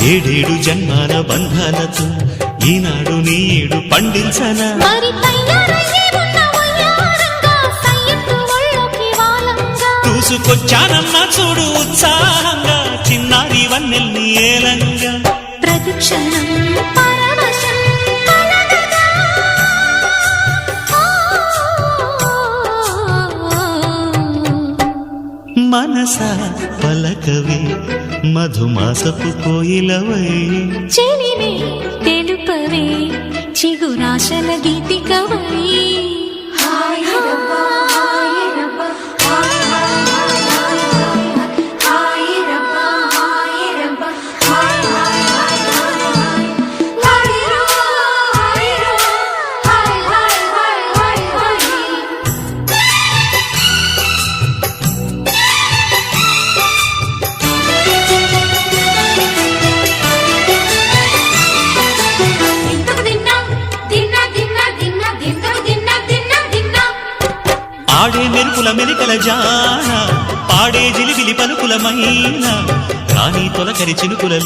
ఏడేడు జన్మాల బంధాలతో ఈనాడు నీడు పండించనా చూసుకొచ్చానమ్మా చూడు ఉత్సాహంగా చిన్నారి వన్నెల్ని ఏలంగా ప్రతిక్షణం మనసా పలకవే మధుమాసపు కోయిలవై చెలిమే తెలుపవే చిగురాశల గీతికవై ఆడే మెరుపుల మెలికల జాన పాడే జిలిబిలి పలుకులమైన రాణి తొలకరి చినుకులలో